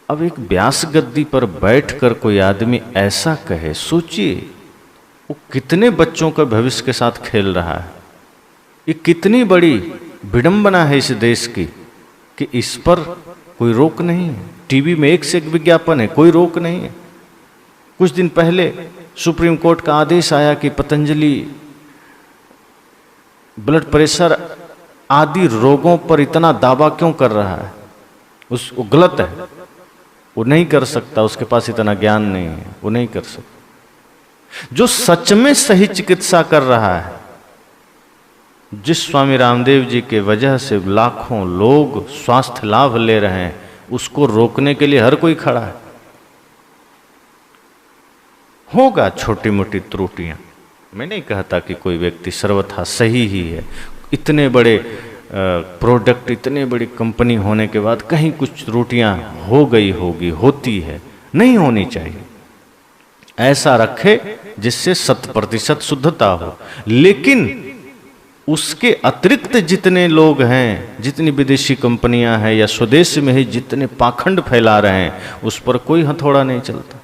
अब एक व्यास गद्दी पर बैठकर कोई आदमी ऐसा कहे, सोचिए वो कितने बच्चों का भविष्य के साथ खेल रहा है। ये कितनी बड़ी विडंबना है इस देश की कि इस पर कोई रोक नहीं है। टीवी में एक से एक विज्ञापन है, कोई रोक नहीं है। कुछ दिन पहले सुप्रीम कोर्ट का आदेश आया कि पतंजलि ब्लड प्रेशर आदि रोगों पर इतना दावा क्यों कर रहा है, वो गलत है, वो नहीं कर सकता, उसके पास इतना ज्ञान नहीं है, वो नहीं कर सकता। जो सच में सही चिकित्सा कर रहा है, जिस स्वामी रामदेव जी के वजह से लाखों लोग स्वास्थ्य लाभ ले रहे हैं, उसको रोकने के लिए हर कोई खड़ा है। होगा छोटी मोटी त्रुटियां, मैं नहीं कहता कि कोई व्यक्ति सर्वथा सही ही है। इतने बड़े प्रोडक्ट, इतने बड़ी कंपनी होने के बाद कहीं कुछ त्रुटियां हो गई होगी, होती है, नहीं होनी चाहिए। ऐसा रखे जिससे 100% शुद्धता हो। लेकिन उसके अतिरिक्त जितने लोग हैं, जितनी विदेशी कंपनियां हैं या स्वदेश में ही जितने पाखंड फैला रहे हैं, उस पर कोई हथौड़ा नहीं चलता।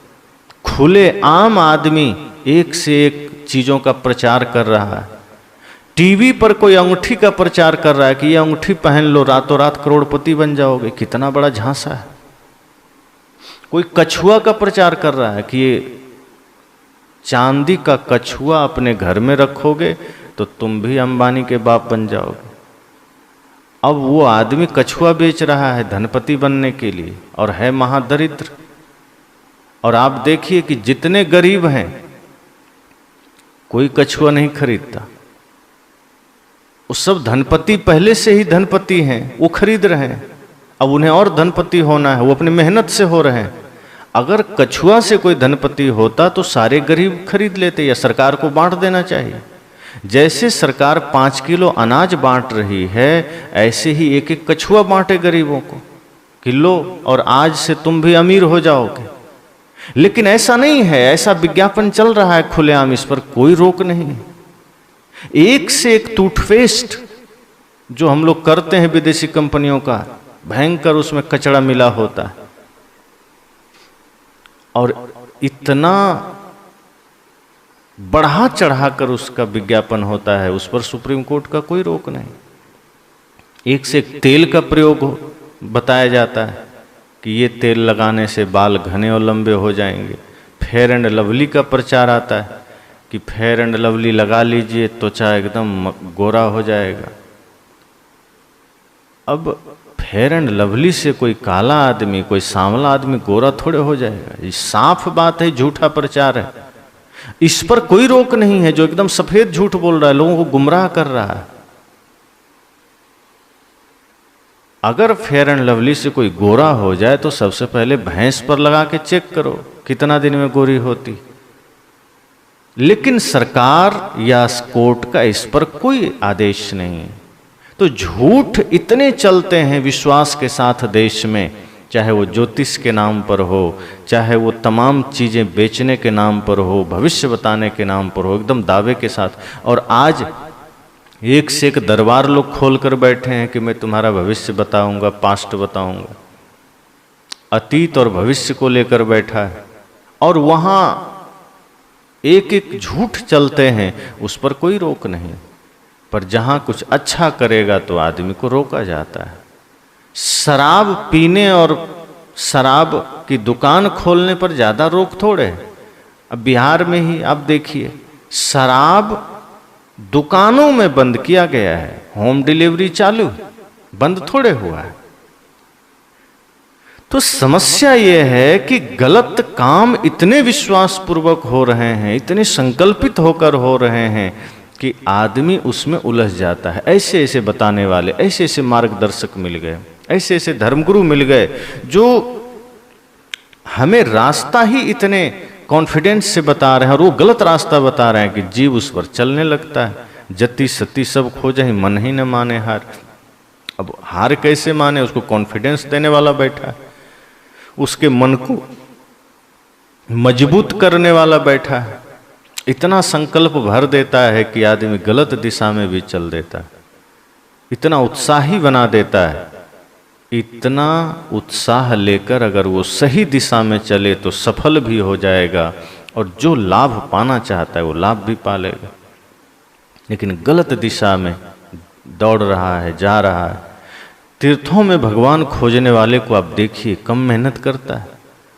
खुले आम आदमी एक से एक चीजों का प्रचार कर रहा है। टीवी पर कोई अंगूठी का प्रचार कर रहा है कि ये अंगूठी पहन लो, रातों रात करोड़पति बन जाओगे। कितना बड़ा झांसा है। कोई कछुआ का प्रचार कर रहा है कि ये चांदी का कछुआ अपने घर में रखोगे तो तुम भी अंबानी के बाप बन जाओगे। अब वो आदमी कछुआ बेच रहा है धनपति बनने के लिए, और है महादरिद्र। और आप देखिए कि जितने गरीब हैं कोई कछुआ नहीं खरीदता। वो सब धनपति पहले से ही धनपति हैं, वो खरीद रहे हैं। अब उन्हें और धनपति होना है, वो अपनी मेहनत से हो रहे हैं। अगर कछुआ से कोई धनपति होता तो सारे गरीब खरीद लेते, या सरकार को बांट देना चाहिए। जैसे सरकार 5 किलो अनाज बांट रही है, ऐसे ही एक एक कछुआ बांटे गरीबों को, किलो, और आज से तुम भी अमीर हो जाओगे। लेकिन ऐसा नहीं है, ऐसा विज्ञापन चल रहा है खुलेआम, इस पर कोई रोक नहीं है। एक से एक टूथपेस्ट जो हम लोग करते हैं विदेशी कंपनियों का, भयंकर उसमें कचरा मिला होता है, और इतना बढ़ा चढ़ाकर उसका विज्ञापन होता है, उस पर सुप्रीम कोर्ट का कोई रोक नहीं। एक से एक तेल का प्रयोग बताया जाता है कि ये तेल लगाने से बाल घने और लंबे हो जाएंगे। फेयर एंड लवली का प्रचार आता है कि फेयर एंड लवली लगा लीजिए, त्वचा एकदम गोरा हो जाएगा। अब फेयर एंड लवली से कोई काला आदमी, कोई सांवला आदमी गोरा थोड़े हो जाएगा। ये साफ बात है, झूठा प्रचार है। इस पर कोई रोक नहीं है। जो एकदम सफेद झूठ बोल रहा है, लोगों को गुमराह कर रहा है। अगर फेयर एंड लवली से कोई गोरा हो जाए तो सबसे पहले भैंस पर लगा के चेक करो कितना दिन में गोरी होती। लेकिन सरकार या कोर्ट का इस पर कोई आदेश नहीं है। तो झूठ इतने चलते हैं विश्वास के साथ देश में, चाहे वो ज्योतिष के नाम पर हो, चाहे वो तमाम चीजें बेचने के नाम पर हो, भविष्य बताने के नाम पर हो, एकदम दावे के साथ। और आज एक से एक दरबार लोग खोल कर बैठे हैं कि मैं तुम्हारा भविष्य बताऊंगा, पास्ट बताऊंगा। अतीत और भविष्य को लेकर बैठा है और वहां एक एक झूठ चलते हैं, उस पर कोई रोक नहीं। पर जहां कुछ अच्छा करेगा तो आदमी को रोका जाता है। शराब पीने और शराब की दुकान खोलने पर ज्यादा रोक थोड़े है। अब बिहार में ही आप देखिए, शराब दुकानों में बंद किया गया है, होम डिलीवरी चालू, बंद थोड़े हुआ है। तो समस्या यह है कि गलत काम इतने विश्वासपूर्वक हो रहे हैं, इतने संकल्पित होकर हो रहे हैं कि आदमी उसमें उलझ जाता है। ऐसे ऐसे बताने वाले, ऐसे ऐसे मार्गदर्शक मिल गए, ऐसे ऐसे धर्मगुरु मिल गए जो हमें रास्ता ही इतने कॉन्फिडेंस से बता रहे हैं, और वो गलत रास्ता बता रहे हैं कि जीव उस पर चलने लगता है। जति सती सब खोजे, मन ही न माने हार। अब हार कैसे माने? उसको कॉन्फिडेंस देने वाला बैठा है, उसके मन को मजबूत करने वाला बैठा है, इतना संकल्प भर देता है कि आदमी गलत दिशा में भी चल देता है, इतना उत्साही बना देता है। इतना उत्साह लेकर अगर वो सही दिशा में चले तो सफल भी हो जाएगा, और जो लाभ पाना चाहता है वो लाभ भी पा लेगा। लेकिन गलत दिशा में दौड़ रहा है, जा रहा है। तीर्थों में भगवान खोजने वाले को आप देखिए, कम मेहनत करता है।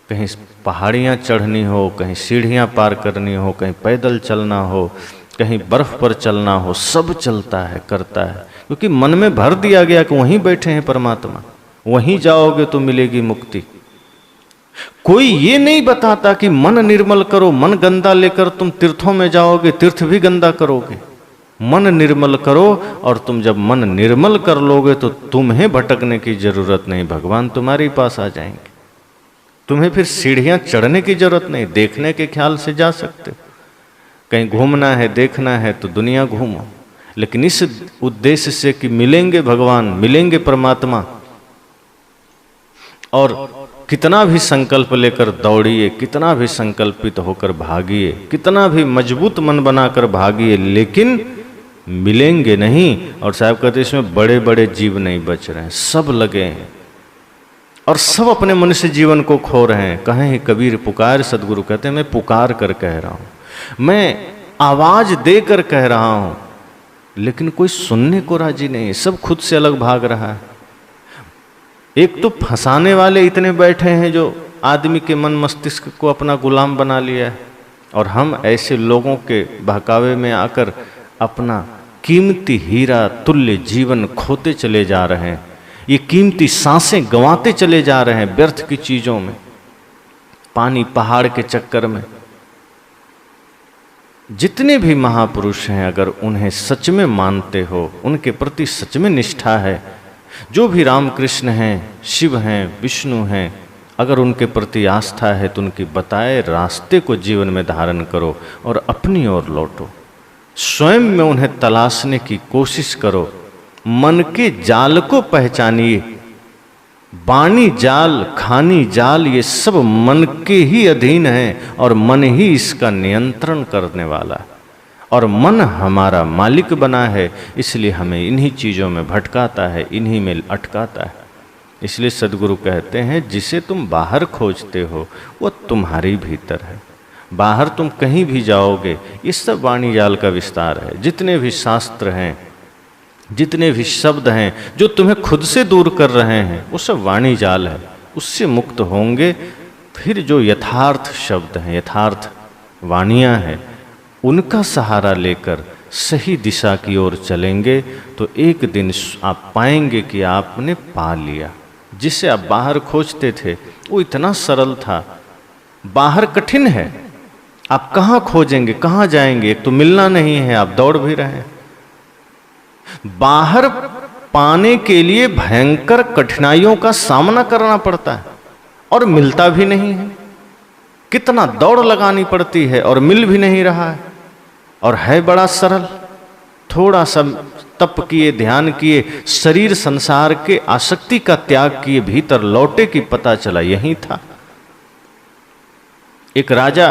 कहीं पहाड़ियाँ चढ़नी हो, कहीं सीढ़ियाँ पार करनी हो, कहीं पैदल चलना हो, कहीं बर्फ पर चलना हो, सब चलता है, करता है, क्योंकि मन में भर दिया गया कि वहीं बैठे हैं परमात्मा, वहीं जाओगे तो मिलेगी मुक्ति। कोई ये नहीं बताता कि मन निर्मल करो, मन गंदा लेकर तुम तीर्थों में जाओगे, तीर्थ भी गंदा करोगे। मन निर्मल करो, और तुम जब मन निर्मल कर लोगे तो तुम्हें भटकने की जरूरत नहीं, भगवान तुम्हारे पास आ जाएंगे। तुम्हें फिर सीढ़ियां चढ़ने की जरूरत नहीं, देखने के ख्याल से जा सकते हो। कहीं घूमना है, देखना है तो दुनिया घूमो, लेकिन इस उद्देश्य से कि मिलेंगे भगवान, मिलेंगे परमात्मा, और कितना भी संकल्प लेकर दौड़िए, कितना भी संकल्पित होकर भागिए, कितना भी मजबूत मन बनाकर भागिए, लेकिन मिलेंगे नहीं। और साहब कहते इसमें बड़े बड़े जीव नहीं बच रहे हैं, सब लगे हैं और सब अपने मन से जीवन को खो रहे हैं। कहें ही कबीर पुकार, सदगुरु कहते हैं मैं पुकार कर कह रहा हूं, मैं आवाज देकर कह रहा हूं, लेकिन कोई सुनने को राजी नहीं है, सब खुद से अलग भाग रहा है। एक तो फंसाने वाले इतने बैठे हैं जो आदमी के मन मस्तिष्क को अपना गुलाम बना लिया है, और हम ऐसे लोगों के बहकावे में आकर अपना कीमती हीरा तुल्य जीवन खोते चले जा रहे हैं। ये कीमती सांसें गंवाते चले जा रहे हैं व्यर्थ की चीजों में, पानी पहाड़ के चक्कर में। जितने भी महापुरुष हैं, अगर उन्हें सच में मानते हो, उनके प्रति सच में निष्ठा है, जो भी रामकृष्ण हैं, शिव हैं, विष्णु हैं, अगर उनके प्रति आस्था है तो उनके बताए रास्ते को जीवन में धारण करो और अपनी ओर लौटो। स्वयं में उन्हें तलाशने की कोशिश करो, मन के जाल को पहचानिए। बाणी जाल, खानी जाल, ये सब मन के ही अधीन है, और मन ही इसका नियंत्रण करने वाला है, और मन हमारा मालिक बना है। इसलिए हमें इन्हीं चीज़ों में भटकाता है, इन्हीं में अटकाता है। इसलिए सदगुरु कहते हैं जिसे तुम बाहर खोजते हो वो तुम्हारे भीतर है। बाहर तुम कहीं भी जाओगे, ये सब वाणी जाल का विस्तार है। जितने भी शास्त्र हैं, जितने भी शब्द हैं जो तुम्हें खुद से दूर कर रहे हैं, वो सब वाणी जाल है। उससे मुक्त होंगे, फिर जो यथार्थ शब्द हैं, यथार्थ वाणियाँ हैं, उनका सहारा लेकर सही दिशा की ओर चलेंगे तो एक दिन आप पाएंगे कि आपने पा लिया। जिसे आप बाहर खोजते थे वो इतना सरल था, बाहर कठिन है। आप कहाँ खोजेंगे, कहाँ जाएंगे? एक तो मिलना नहीं है, आप दौड़ भी रहे हैं। बाहर पाने के लिए भयंकर कठिनाइयों का सामना करना पड़ता है और मिलता भी नहीं है। कितना दौड़ लगानी पड़ती है और मिल भी नहीं रहा है। और है बड़ा सरल, थोड़ा सा तप किए, ध्यान किए, शरीर संसार के आसक्ति का त्याग किए, भीतर लौटे कि पता चला यही था। एक राजा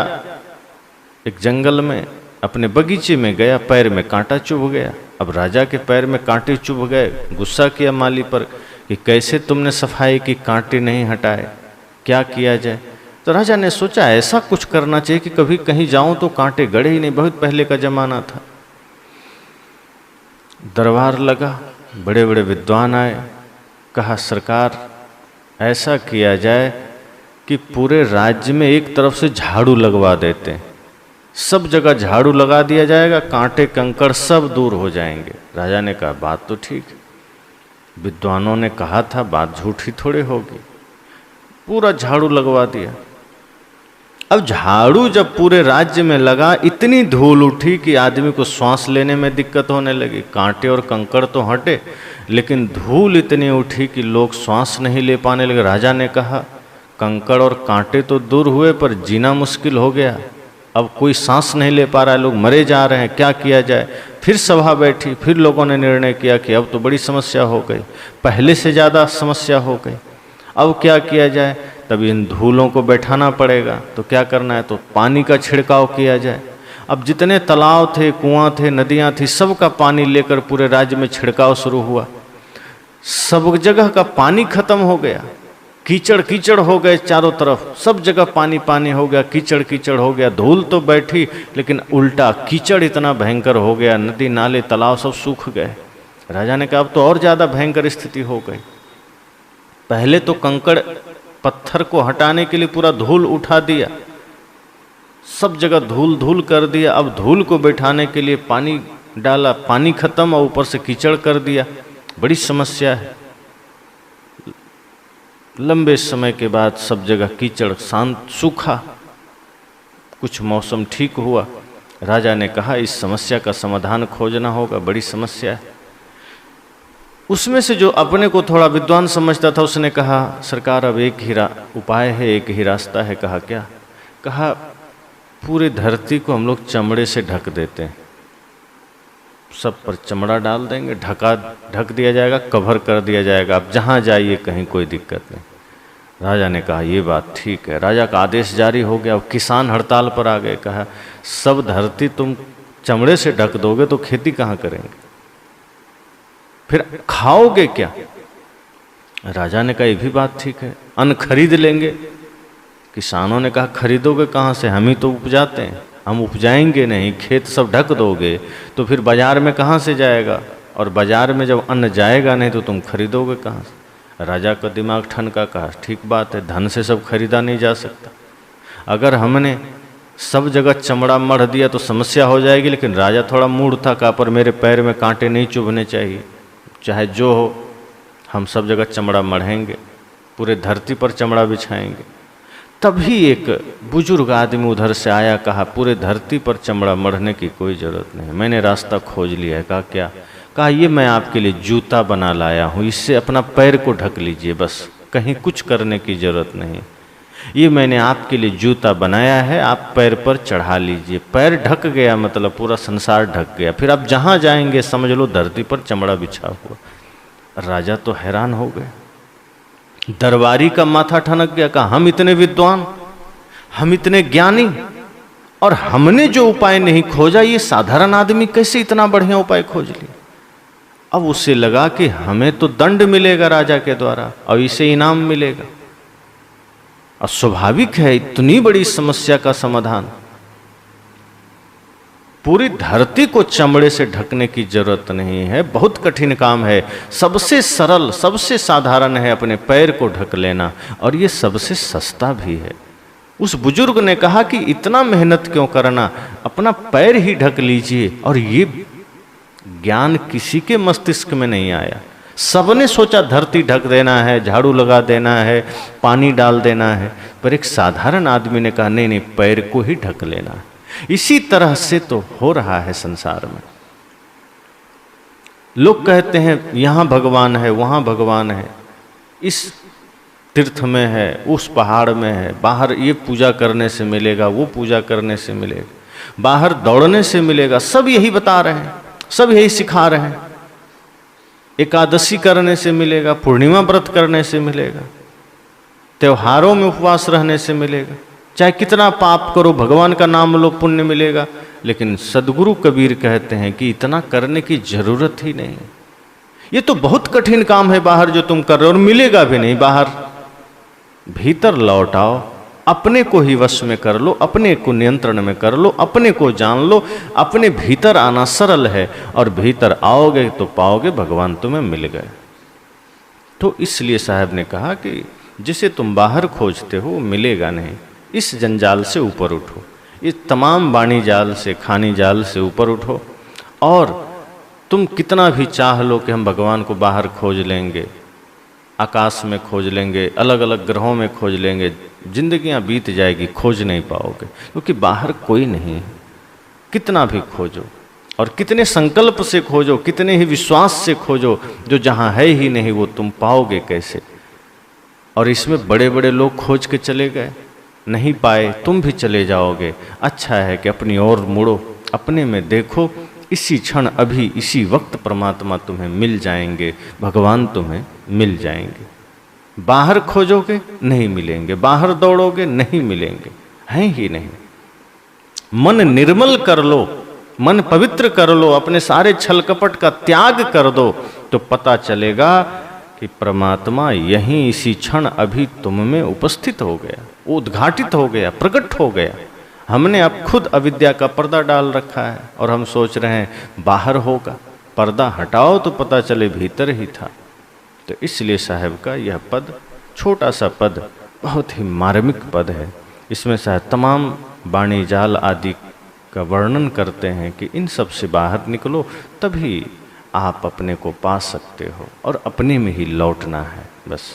एक जंगल में अपने बगीचे में गया, पैर में कांटा चुभ गया। अब राजा के पैर में कांटे चुभ गए, गुस्सा किया माली पर कि कैसे तुमने सफाई की, कांटे नहीं हटाए, क्या किया जाए। तो राजा ने सोचा ऐसा कुछ करना चाहिए कि कभी कहीं जाऊं तो कांटे गड़े ही नहीं। बहुत पहले का जमाना था। दरबार लगा, बड़े बड़े विद्वान आए, कहा सरकार ऐसा किया जाए कि पूरे राज्य में एक तरफ से झाड़ू लगवा देते हैं, सब जगह झाड़ू लगा दिया जाएगा, कांटे कंकड़ सब दूर हो जाएंगे। राजा ने कहा बात तो ठीक है, विद्वानों ने कहा था, बात झूठी थोड़े होगी। पूरा झाड़ू लगवा दिया। अब झाड़ू जब पूरे राज्य में लगा, इतनी धूल उठी कि आदमी को सांस लेने में दिक्कत होने लगी। कांटे और कंकड़ तो हटे, लेकिन धूल इतनी उठी कि लोग सांस नहीं ले पाने लगे। राजा ने कहा कंकड़ और कांटे तो दूर हुए पर जीना मुश्किल हो गया, अब कोई सांस नहीं ले पा रहा है, लोग मरे जा रहे हैं, क्या किया जाए। फिर सभा बैठी, फिर लोगों ने निर्णय किया कि अब तो बड़ी समस्या हो गई, पहले से ज़्यादा समस्या हो गई, अब क्या किया जाए। तब इन धूलों को बैठाना पड़ेगा। तो क्या करना है, तो पानी का छिड़काव किया जाए। अब जितने तालाब थे, कुआं थे, नदियां थी, सब का पानी लेकर पूरे राज्य में छिड़काव शुरू हुआ। सब जगह का पानी खत्म हो गया, कीचड़ कीचड़ हो गए चारों तरफ, सब जगह पानी पानी हो गया, कीचड़ कीचड़ हो गया। धूल तो बैठी, लेकिन उल्टा कीचड़ इतना भयंकर हो गया, नदी नाले तालाब सब सूख गए। राजा ने कहा अब तो और ज़्यादा भयंकर स्थिति हो गई। पहले तो कंकड़ पत्थर को हटाने के लिए पूरा धूल उठा दिया, सब जगह धूल धूल कर दिया। अब धूल को बैठाने के लिए पानी डाला, पानी खत्म और ऊपर से कीचड़ कर दिया, बड़ी समस्या है। लंबे समय के बाद सब जगह कीचड़ शांत सूखा, कुछ मौसम ठीक हुआ। राजा ने कहा इस समस्या का समाधान खोजना होगा, बड़ी समस्या है। उसमें से जो अपने को थोड़ा विद्वान समझता था उसने कहा सरकार अब एक ही उपाय है, एक ही रास्ता है। कहा क्या? कहा पूरे धरती को हम लोग चमड़े से ढक देते हैं, सब पर चमड़ा डाल देंगे, ढक दिया जाएगा, कवर कर दिया जाएगा, अब जहाँ जाइए कहीं कोई दिक्कत नहीं। राजा ने कहा ये बात ठीक है। राजा का आदेश जारी हो गया। अब किसान हड़ताल पर आ गए। कहा सब धरती तुम चमड़े से ढक दोगे तो खेती कहाँ करेंगे, फिर खाओगे क्या? राजा ने कहा ये भी बात ठीक है, अन्न खरीद लेंगे। किसानों ने कहा खरीदोगे कहाँ से, हम ही तो उपजाते हैं, हम उपजाएंगे नहीं, खेत सब ढक दोगे तो फिर बाजार में कहाँ से जाएगा, और बाजार में जब अन्न जाएगा नहीं तो तुम खरीदोगे कहाँ से? राजा का दिमाग ठनका। कहा ठीक बात है, धन से सब खरीदा नहीं जा सकता। अगर हमने सब जगह चमड़ा मढ़ दिया तो समस्या हो जाएगी, लेकिन राजा थोड़ा मूड था। कहा पर मेरे पैर में कांटे नहीं चुभने चाहिए, चाहे जो हो, हम सब जगह चमड़ा मढ़ेंगे, पूरे धरती पर चमड़ा बिछाएंगे। तभी एक बुजुर्ग आदमी उधर से आया। कहा पूरे धरती पर चमड़ा मढ़ने की कोई ज़रूरत नहीं, मैंने रास्ता खोज लिया है। कहा क्या? कहा ये मैं आपके लिए जूता बना लाया हूँ, इससे अपना पैर को ढक लीजिए, बस कहीं कुछ करने की ज़रूरत नहीं। ये मैंने आपके लिए जूता बनाया है, आप पैर पर चढ़ा लीजिए। पैर ढक गया मतलब पूरा संसार ढक गया, फिर आप जहाँ जाएंगे समझ लो धरती पर चमड़ा बिछा हुआ। राजा तो हैरान हो गए, दरबारी का माथा ठनक गया। कहा हम इतने विद्वान, हम इतने ज्ञानी, और हमने जो उपाय नहीं खोजा, ये साधारण आदमी कैसे इतना बढ़िया उपाय खोज लिया? अब उसे लगा कि हमें तो दंड मिलेगा राजा के द्वारा और इसे इनाम मिलेगा, और स्वाभाविक है इतनी बड़ी समस्या का समाधान। पूरी धरती को चमड़े से ढकने की जरूरत नहीं है, बहुत कठिन काम है। सबसे सरल, सबसे साधारण है अपने पैर को ढक लेना, और ये सबसे सस्ता भी है। उस बुजुर्ग ने कहा कि इतना मेहनत क्यों करना, अपना पैर ही ढक लीजिए। और ये ज्ञान किसी के मस्तिष्क में नहीं आया। सबने सोचा धरती ढक देना है, झाड़ू लगा देना है, पानी डाल देना है, पर एक साधारण आदमी ने कहा नहीं नहीं, पैर को ही ढक लेना है। इसी तरह से तो हो रहा है संसार में। लोग कहते हैं यहाँ भगवान है, वहाँ भगवान है, इस तीर्थ में है, उस पहाड़ में है, बाहर ये पूजा करने से मिलेगा, वो पूजा करने से मिलेगा, बाहर दौड़ने से मिलेगा। सब यही बता रहे हैं, सब यही सिखा रहे हैं। एकादशी करने से मिलेगा, पूर्णिमा व्रत करने से मिलेगा, त्योहारों में उपवास रहने से मिलेगा, चाहे कितना पाप करो भगवान का नाम लो पुण्य मिलेगा। लेकिन सदगुरु कबीर कहते हैं कि इतना करने की जरूरत ही नहीं, ये तो बहुत कठिन काम है बाहर जो तुम कर रहे हो, और मिलेगा भी नहीं। बाहर भीतर लौट आओ, अपने को ही वश में कर लो, अपने को नियंत्रण में कर लो, अपने को जान लो। अपने भीतर आना सरल है, और भीतर आओगे तो पाओगे भगवान तुम्हें मिल गए। तो इसलिए साहब ने कहा कि जिसे तुम बाहर खोजते हो वो मिलेगा नहीं। इस जंजाल से ऊपर उठो, इस तमाम वाणी जाल से, खानी जाल से ऊपर उठो। और तुम कितना भी चाह लो कि हम भगवान को बाहर खोज लेंगे, आकाश में खोज लेंगे, अलग अलग ग्रहों में खोज लेंगे, जिंदगियां बीत जाएगी, खोज नहीं पाओगे, क्योंकि बाहर कोई नहीं है। कितना भी खोजो और कितने संकल्प से खोजो, कितने ही विश्वास से खोजो, जो जहां है ही नहीं वो तुम पाओगे कैसे। और इसमें बड़े बड़े लोग खोज के चले गए, नहीं पाए, तुम भी चले जाओगे। अच्छा है कि अपनी ओर मुड़ो, अपने में देखो, इसी क्षण अभी इसी वक्त परमात्मा तुम्हें मिल जाएंगे, भगवान तुम्हें मिल जाएंगे। बाहर खोजोगे नहीं मिलेंगे, बाहर दौड़ोगे नहीं मिलेंगे, हैं ही नहीं। मन निर्मल कर लो, मन पवित्र कर लो, अपने सारे छल कपट का त्याग कर दो, तो पता चलेगा कि परमात्मा यहीं इसी क्षण अभी तुम में उपस्थित हो गया, उद्घाटित हो गया, प्रकट हो गया। हमने अब खुद अविद्या का पर्दा डाल रखा है और हम सोच रहे हैं बाहर होगा। पर्दा हटाओ तो पता चले भीतर ही था। तो इसलिए साहब का यह पद, छोटा सा पद, बहुत ही मार्मिक पद है। इसमें साहब तमाम वाणी जाल आदि का वर्णन करते हैं कि इन सब से बाहर निकलो, तभी आप अपने को पा सकते हो, और अपने में ही लौटना है बस।